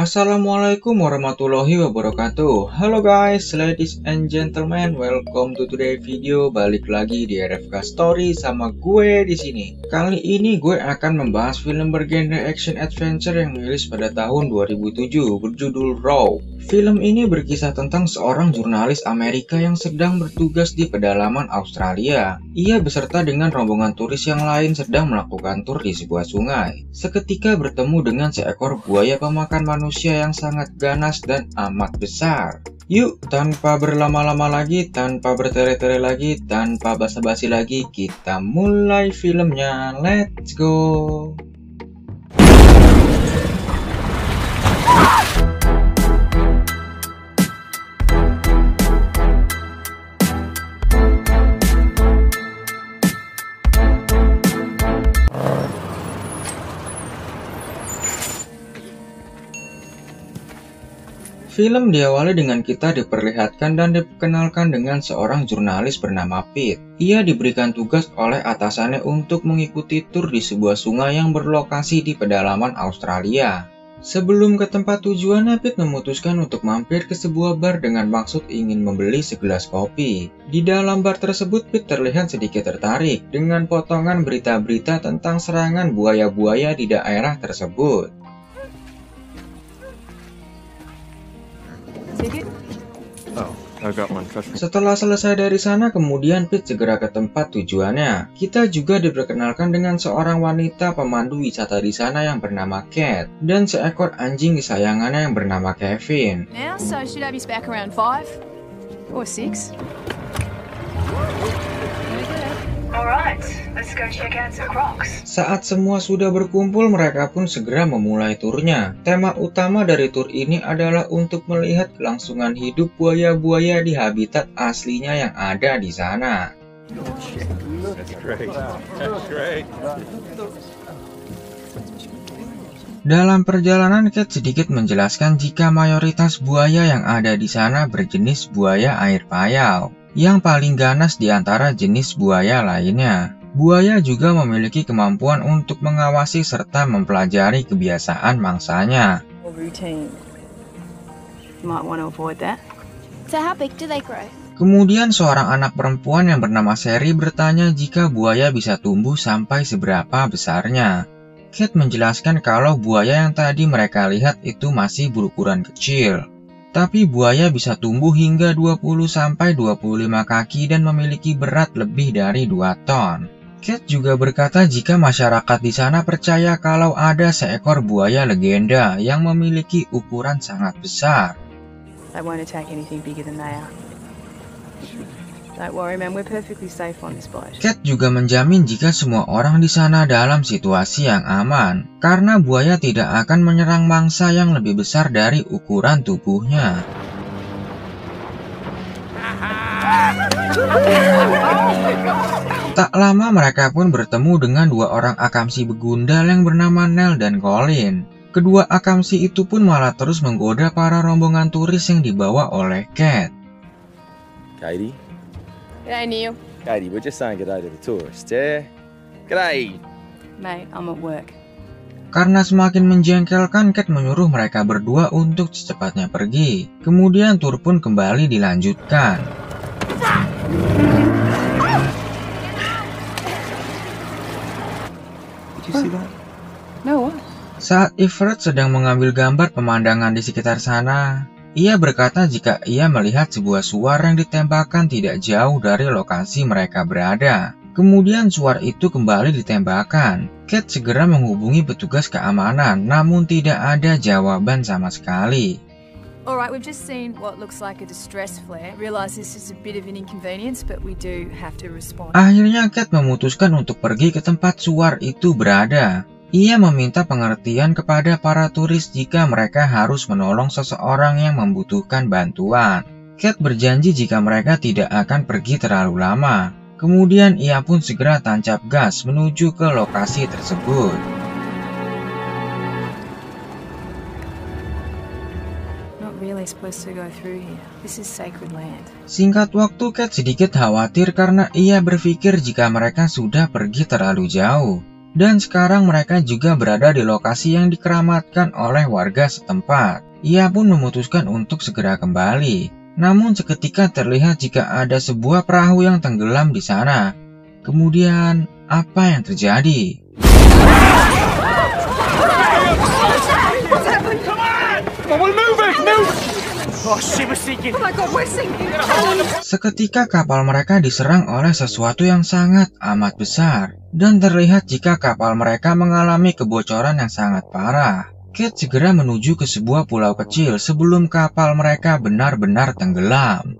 Assalamualaikum warahmatullahi wabarakatuh. Halo guys, ladies and gentlemen, welcome to today video. Balik lagi di RFK Story sama gue di sini. Kali ini gue akan membahas film bergenre action adventure yang rilis pada tahun 2007 berjudul Raw. Film ini berkisah tentang seorang jurnalis Amerika yang sedang bertugas di pedalaman Australia. Ia beserta dengan rombongan turis yang lain sedang melakukan tur di sebuah sungai. Seketika bertemu dengan seekor buaya pemakan manusia yang sangat ganas dan amat besar. Yuk, tanpa berlama-lama lagi, tanpa bertele-tele lagi, tanpa basa-basi lagi, kita mulai filmnya. Let's go! Film diawali dengan kita diperlihatkan dan diperkenalkan dengan seorang jurnalis bernama Pete. Ia diberikan tugas oleh atasannya untuk mengikuti tur di sebuah sungai yang berlokasi di pedalaman Australia. Sebelum ke tempat tujuannya, Pete memutuskan untuk mampir ke sebuah bar dengan maksud ingin membeli segelas kopi. Di dalam bar tersebut, Pete terlihat sedikit tertarik dengan potongan berita-berita tentang serangan buaya-buaya di daerah tersebut. Setelah selesai dari sana, kemudian Pete segera ke tempat tujuannya. Kita juga diperkenalkan dengan seorang wanita pemandu wisata di sana yang bernama Kat dan seekor anjing kesayangannya yang bernama Kevin. Saat semua sudah berkumpul, mereka pun segera memulai turnya. Tema utama dari tur ini adalah untuk melihat kelangsungan hidup buaya-buaya di habitat aslinya yang ada di sana. Dalam perjalanan, Kat sedikit menjelaskan jika mayoritas buaya yang ada di sana berjenis buaya air payau, yang paling ganas di antara jenis buaya lainnya. Buaya juga memiliki kemampuan untuk mengawasi serta mempelajari kebiasaan mangsanya. Kemudian seorang anak perempuan yang bernama Sherry bertanya jika buaya bisa tumbuh sampai seberapa besarnya. Kat menjelaskan kalau buaya yang tadi mereka lihat itu masih berukuran kecil. Tapi buaya bisa tumbuh hingga 20-25 kaki dan memiliki berat lebih dari 2 ton. Kat juga berkata jika masyarakat di sana percaya kalau ada seekor buaya legenda yang memiliki ukuran sangat besar. Kat juga menjamin jika semua orang di sana dalam situasi yang aman, karena buaya tidak akan menyerang mangsa yang lebih besar dari ukuran tubuhnya. Tak lama mereka pun bertemu dengan 2 orang akamsi begundal yang bernama Nell dan Colin. Kedua akamsi itu pun malah terus menggoda para rombongan turis yang dibawa oleh Kat. Katie? G'day, Neil. Katie, we're just saying g'day to the tourists, yeah? G'day! Mate, I'm at work. Karena semakin menjengkelkan, Kat menyuruh mereka berdua untuk secepatnya pergi. Kemudian tur pun kembali dilanjutkan. Saat Everett sedang mengambil gambar pemandangan di sekitar sana, ia berkata jika ia melihat sebuah suar yang ditembakkan tidak jauh dari lokasi mereka berada. Kemudian suar itu kembali ditembakkan. Kat segera menghubungi petugas keamanan, namun tidak ada jawaban sama sekali. Alright, we've just seen what looks like a distress flare. Realize this is a bit of an inconvenience, but we do have to respond. Akhirnya Kat memutuskan untuk pergi ke tempat suar itu berada. Ia meminta pengertian kepada para turis jika mereka harus menolong seseorang yang membutuhkan bantuan. Kat berjanji jika mereka tidak akan pergi terlalu lama. Kemudian ia pun segera tancap gas menuju ke lokasi tersebut. Singkat waktu, Kat sedikit khawatir karena ia berpikir jika mereka sudah pergi terlalu jauh. Dan sekarang mereka juga berada di lokasi yang dikeramatkan oleh warga setempat. Ia pun memutuskan untuk segera kembali. Namun seketika terlihat jika ada sebuah perahu yang tenggelam di sana. Kemudian, apa yang terjadi? Seketika kapal mereka diserang oleh sesuatu yang sangat amat besar. Dan terlihat jika kapal mereka mengalami kebocoran yang sangat parah. Kate segera menuju ke sebuah pulau kecil sebelum kapal mereka benar-benar tenggelam.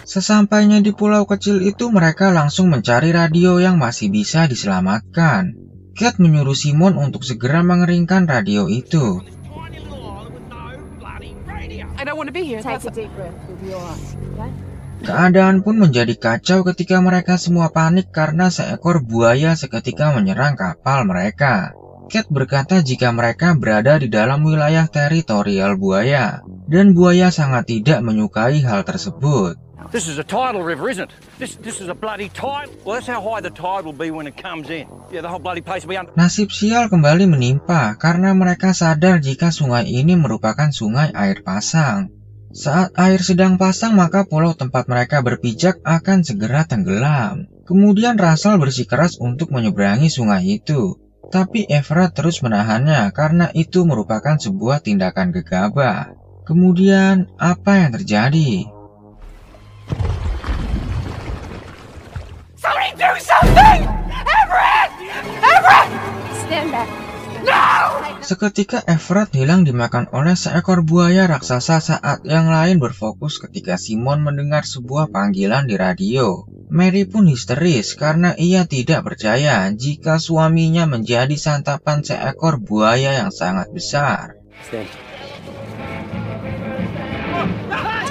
Sesampainya di pulau kecil itu, mereka langsung mencari radio yang masih bisa diselamatkan. Kate menyuruh Simon untuk segera mengeringkan radio itu. Keadaan pun menjadi kacau ketika mereka semua panik karena seekor buaya seketika menyerang kapal mereka. Kate berkata jika mereka berada di dalam wilayah teritorial buaya, dan buaya sangat tidak menyukai hal tersebut. This is a tidal river, isn't it? This is a bloody tide. Well, that's how high the tide will be when it comes in. Yeah, the whole bloody place will be under. Nasib sial kembali menimpa karena mereka sadar jika sungai ini merupakan sungai air pasang. Saat air sedang pasang, maka pulau tempat mereka berpijak akan segera tenggelam. Kemudian Russell bersikeras untuk menyeberangi sungai itu. Tapi Everett terus menahannya karena itu merupakan sebuah tindakan gegabah. Kemudian, apa yang terjadi? Somebody do something! Everett! Everett! Stand back. No! Seketika Everett hilang dimakan oleh seekor buaya raksasa saat yang lain berfokus ketika Simon mendengar sebuah panggilan di radio. Mary pun histeris karena ia tidak percaya jika suaminya menjadi santapan seekor buaya yang sangat besar.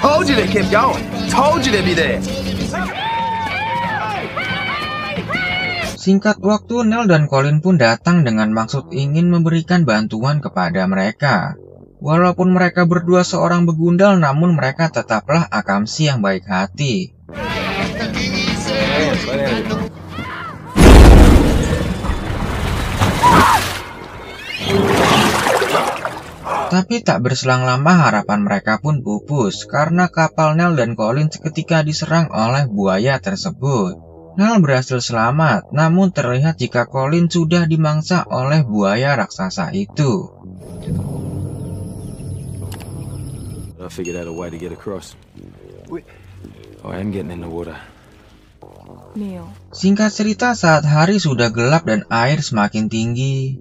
Told you they kept going. Told you they'd be there. Singkat waktu, Nell dan Colin pun datang dengan maksud ingin memberikan bantuan kepada mereka. Walaupun mereka berdua seorang begundal, namun mereka tetaplah akamsi yang baik hati. Tapi tak berselang lama harapan mereka pun pupus karena kapal Nell dan Colin seketika diserang oleh buaya tersebut. Nell berhasil selamat, namun terlihat jika Colin sudah dimangsa oleh buaya raksasa itu. I figured out a way to get across. I am getting in the water. Neil. Singkat cerita, saat hari sudah gelap dan air semakin tinggi,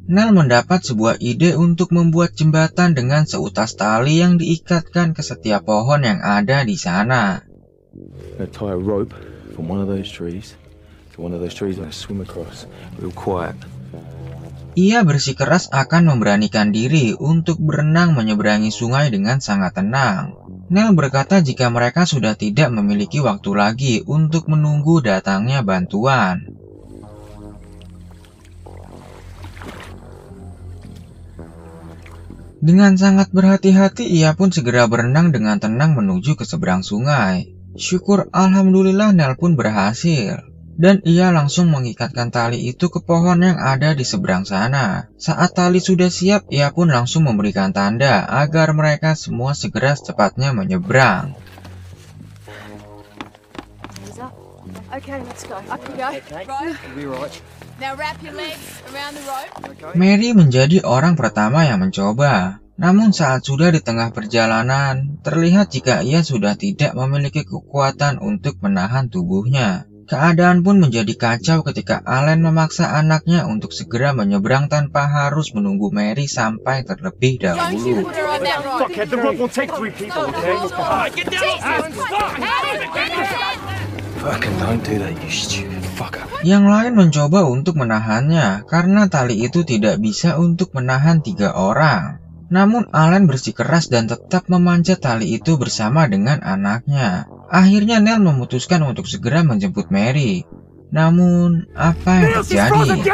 Nell mendapat sebuah ide untuk membuat jembatan dengan seutas tali yang diikatkan ke setiap pohon yang ada di sana. Tie a rope from one of those trees to one of those trees and swim across real quiet. Ia bersikeras akan memberanikan diri untuk berenang menyeberangi sungai dengan sangat tenang. Nell berkata jika mereka sudah tidak memiliki waktu lagi untuk menunggu datangnya bantuan. Dengan sangat berhati-hati, ia pun segera berenang dengan tenang menuju ke seberang sungai. Syukur alhamdulillah Nell pun berhasil. Dan ia langsung mengikatkan tali itu ke pohon yang ada di seberang sana. Saat tali sudah siap, ia pun langsung memberikan tanda agar mereka semua segera secepatnya menyeberang. Okay, let's go. Up you go. Right. Now wrap your legs around the rope. Mary menjadi orang pertama yang mencoba. Namun saat sudah di tengah perjalanan, terlihat jika ia sudah tidak memiliki kekuatan untuk menahan tubuhnya. Keadaan pun menjadi kacau ketika Allen memaksa anaknya untuk segera menyeberang tanpa harus menunggu Mary sampai terlebih dahulu. Yang lain mencoba untuk menahannya karena tali itu tidak bisa untuk menahan 3 orang. Namun Allen bersikeras dan tetap memanjat tali itu bersama dengan anaknya. Akhirnya Nell memutuskan untuk segera menjemput Mary. Namun, apa yang terjadi?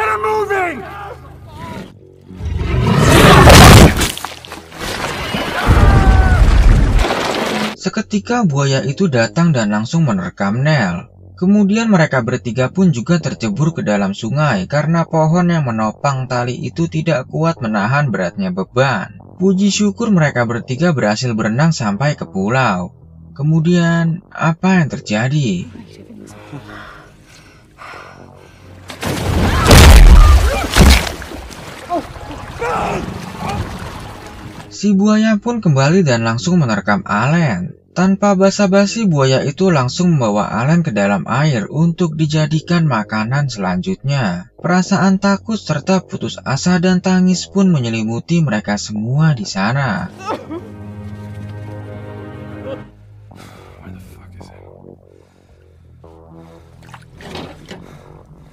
Seketika buaya itu datang dan langsung menerkam Nell. Kemudian mereka bertiga pun juga tercebur ke dalam sungai karena pohon yang menopang tali itu tidak kuat menahan beratnya beban. Puji syukur mereka bertiga berhasil berenang sampai ke pulau. Kemudian, apa yang terjadi? Si buaya pun kembali dan langsung menerkam Allen. Tanpa basa-basi, buaya itu langsung membawa Allen ke dalam air untuk dijadikan makanan selanjutnya. Perasaan takut serta putus asa dan tangis pun menyelimuti mereka semua di sana.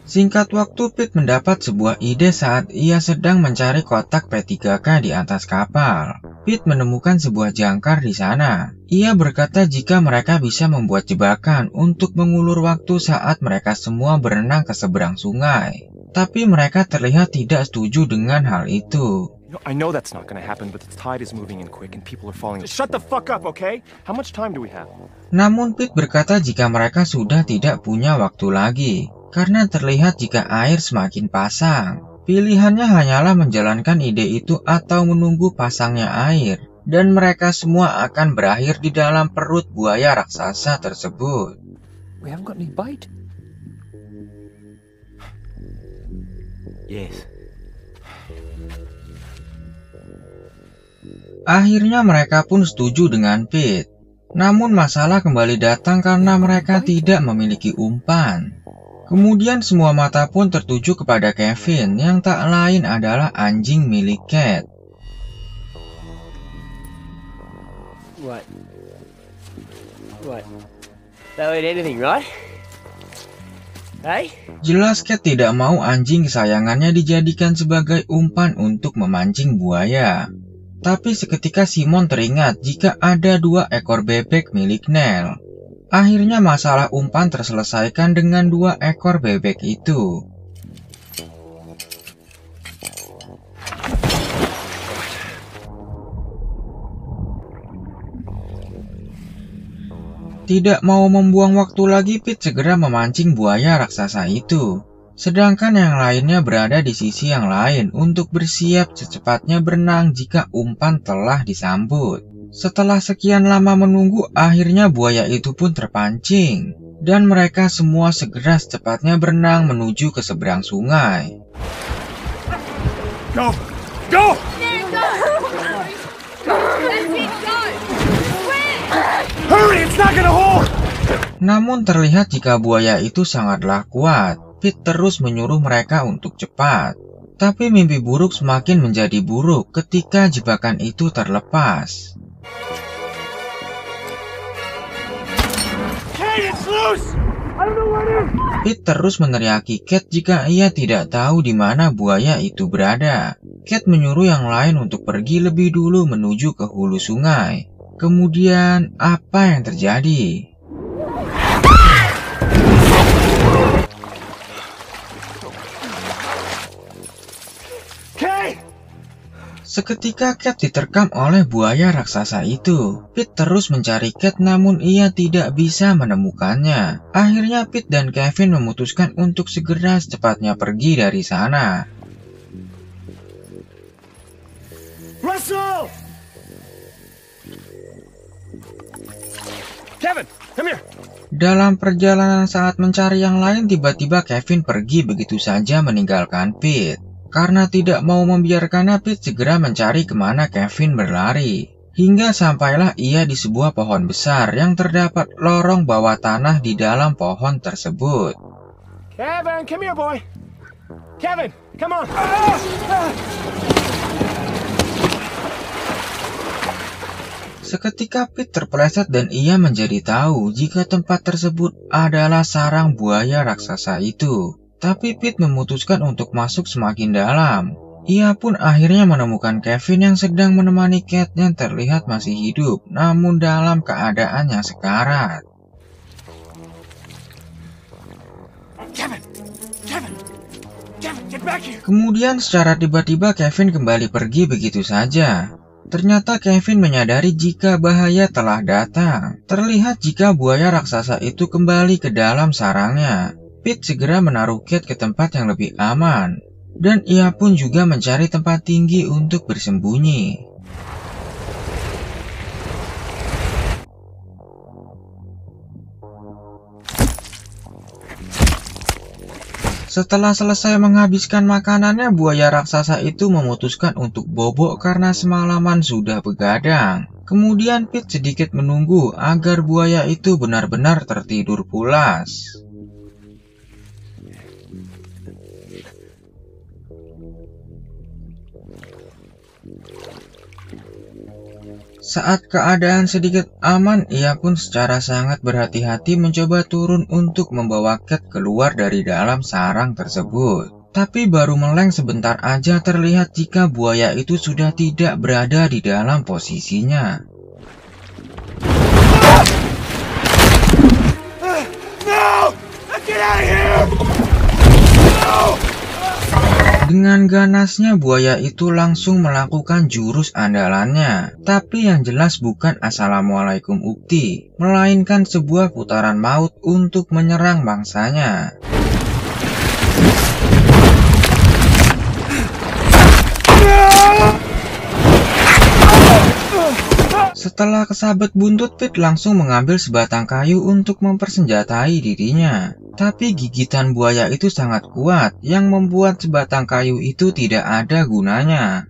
Singkat waktu, Pete mendapat sebuah ide saat ia sedang mencari kotak P3K di atas kapal. Pete menemukan sebuah jangkar di sana. Ia berkata jika mereka bisa membuat jebakan untuk mengulur waktu saat mereka semua berenang ke seberang sungai. Tapi mereka terlihat tidak setuju dengan hal itu. I know that's not going to happen, but the tide is moving in quick and people are falling. Shut the fuck up, okay? How much time do we have? Namun Pete berkata jika mereka sudah tidak punya waktu lagi. Karena terlihat jika air semakin pasang. Pilihannya hanyalah menjalankan ide itu atau menunggu pasangnya air. Dan mereka semua akan berakhir di dalam perut buaya raksasa tersebut. We haven't got any bait. Yes. Akhirnya mereka pun setuju dengan Pete. Namun masalah kembali datang karena mereka tidak memiliki umpan. Kemudian semua mata pun tertuju kepada Kevin yang tak lain adalah anjing milik Cat. What? That would anything, right? Hey? Jelas Cat tidak mau anjing kesayangannya dijadikan sebagai umpan untuk memancing buaya. Tapi seketika Simon teringat jika ada 2 ekor bebek milik Nell. Akhirnya masalah umpan terselesaikan dengan 2 ekor bebek itu. Tidak mau membuang waktu lagi, Pete segera memancing buaya raksasa itu. Sedangkan yang lainnya berada di sisi yang lain untuk bersiap secepatnya berenang jika umpan telah disambut. Setelah sekian lama menunggu, akhirnya buaya itu pun terpancing. Dan mereka semua segera secepatnya berenang menuju ke seberang sungai. Go! Go! Hurry, it's not gonna hold! Namun terlihat jika buaya itu sangatlah kuat. Pete terus menyuruh mereka untuk cepat. Tapi mimpi buruk semakin menjadi buruk ketika jebakan itu terlepas. Pete terus meneriaki Cat jika ia tidak tahu di mana buaya itu berada. Cat menyuruh yang lain untuk pergi lebih dulu menuju ke hulu sungai. Kemudian, apa yang terjadi? Seketika Cat diterkam oleh buaya raksasa itu. Pete terus mencari Cat namun ia tidak bisa menemukannya. Akhirnya Pete dan Kevin memutuskan untuk segera secepatnya pergi dari sana. Russell! Kevin, come here. Dalam perjalanan saat mencari yang lain, tiba-tiba Kevin pergi begitu saja meninggalkan Pete. Karena tidak mau membiarkannya, Pete segera mencari kemana Kevin berlari. Hingga sampailah ia di sebuah pohon besar yang terdapat lorong bawah tanah di dalam pohon tersebut. Kevin, come here, boy. Kevin, come on. Seketika Pete terpeleset dan ia menjadi tahu jika tempat tersebut adalah sarang buaya raksasa itu. Tapi Pete memutuskan untuk masuk semakin dalam. Ia pun akhirnya menemukan Kevin yang sedang menemani Cat yang terlihat masih hidup, namun dalam keadaan yang sekarat. Kemudian secara tiba-tiba Kevin kembali pergi begitu saja. Ternyata Kevin menyadari jika bahaya telah datang. Terlihat jika buaya raksasa itu kembali ke dalam sarangnya. Pete segera menaruh Kate ke tempat yang lebih aman. Dan ia pun juga mencari tempat tinggi untuk bersembunyi. Setelah selesai menghabiskan makanannya, buaya raksasa itu memutuskan untuk bobok karena semalaman sudah begadang. Kemudian Pete sedikit menunggu agar buaya itu benar-benar tertidur pulas. Saat keadaan sedikit aman, ia pun secara sangat berhati-hati mencoba turun untuk membawa Kate keluar dari dalam sarang tersebut. Tapi baru meleng sebentar aja terlihat jika buaya itu sudah tidak berada di dalam posisinya. No! Get out of here! No! Dengan ganasnya buaya itu langsung melakukan jurus andalannya. Tapi yang jelas bukan Assalamualaikum Ukti, melainkan sebuah putaran maut untuk menyerang mangsanya. Setelah kesabet buntut, Pete langsung mengambil sebatang kayu untuk mempersenjatai dirinya. Tapi gigitan buaya itu sangat kuat, yang membuat sebatang kayu itu tidak ada gunanya.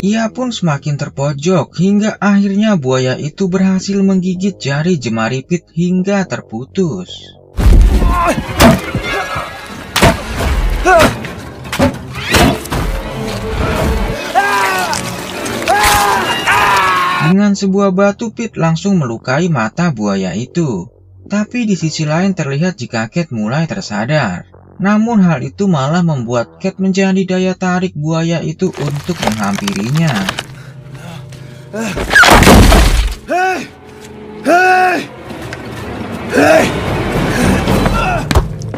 Ia pun semakin terpojok, hingga akhirnya buaya itu berhasil menggigit jari jemari Pete hingga terputus. Dengan sebuah batu, Pete langsung melukai mata buaya itu. Tapi di sisi lain terlihat jika Kate mulai tersadar. Namun hal itu malah membuat Kate menjadi daya tarik buaya itu untuk menghampirinya.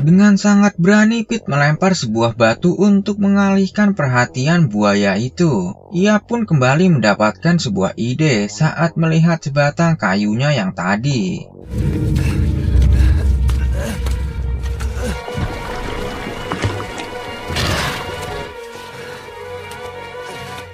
Dengan sangat berani, Pete melempar sebuah batu untuk mengalihkan perhatian buaya itu. Ia pun kembali mendapatkan sebuah ide saat melihat sebatang kayunya yang tadi.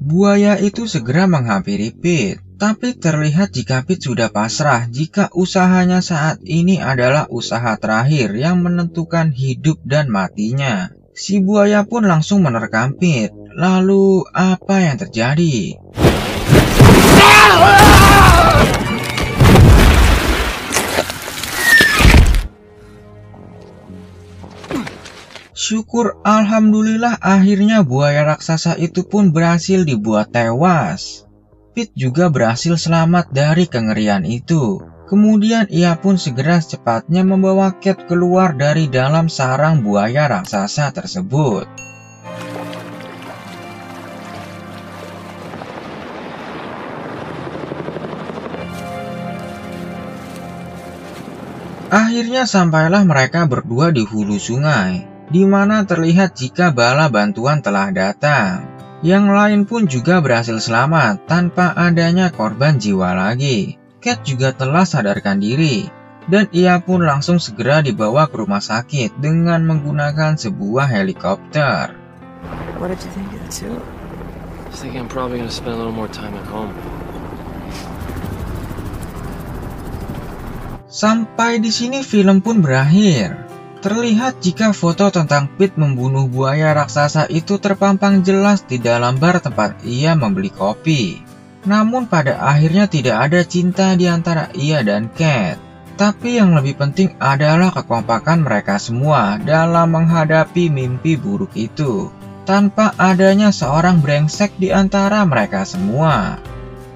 Buaya itu segera menghampiri Pete. Tapi terlihat jika Pete sudah pasrah jika usahanya saat ini adalah usaha terakhir yang menentukan hidup dan matinya. Si buaya pun langsung menerkam Pete. Lalu apa yang terjadi? Syukur alhamdulillah akhirnya buaya raksasa itu pun berhasil dibuat tewas. Pete juga berhasil selamat dari kengerian itu. Kemudian ia pun segera secepatnya membawa Kate keluar dari dalam sarang buaya raksasa tersebut. Akhirnya sampailah mereka berdua di hulu sungai, di mana terlihat jika bala bantuan telah datang. Yang lain pun juga berhasil selamat tanpa adanya korban jiwa lagi. Kate juga telah sadarkan diri, dan ia pun langsung segera dibawa ke rumah sakit dengan menggunakan sebuah helikopter. What did you think of the tour? I was thinking I'm probably gonna spend a little more time at home. Sampai di sini film pun berakhir. Terlihat jika foto tentang Pete membunuh buaya raksasa itu terpampang jelas di dalam bar tempat ia membeli kopi. Namun pada akhirnya tidak ada cinta di antara ia dan Kate. Tapi yang lebih penting adalah kekompakan mereka semua dalam menghadapi mimpi buruk itu, tanpa adanya seorang brengsek di antara mereka semua.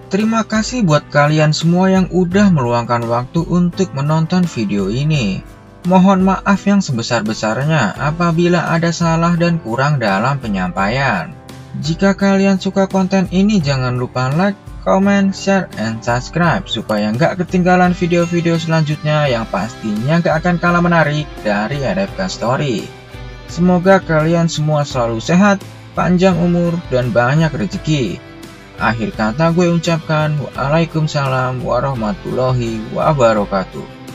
Terima kasih buat kalian semua yang udah meluangkan waktu untuk menonton video ini. Mohon maaf yang sebesar-besarnya apabila ada salah dan kurang dalam penyampaian. Jika kalian suka konten ini, jangan lupa like, comment, share, and subscribe supaya nggak ketinggalan video-video selanjutnya yang pastinya nggak akan kalah menarik dari RFK Story. Semoga kalian semua selalu sehat, panjang umur, dan banyak rezeki. Akhir kata gue ucapkan Waalaikumsalam warahmatullahi wabarakatuh.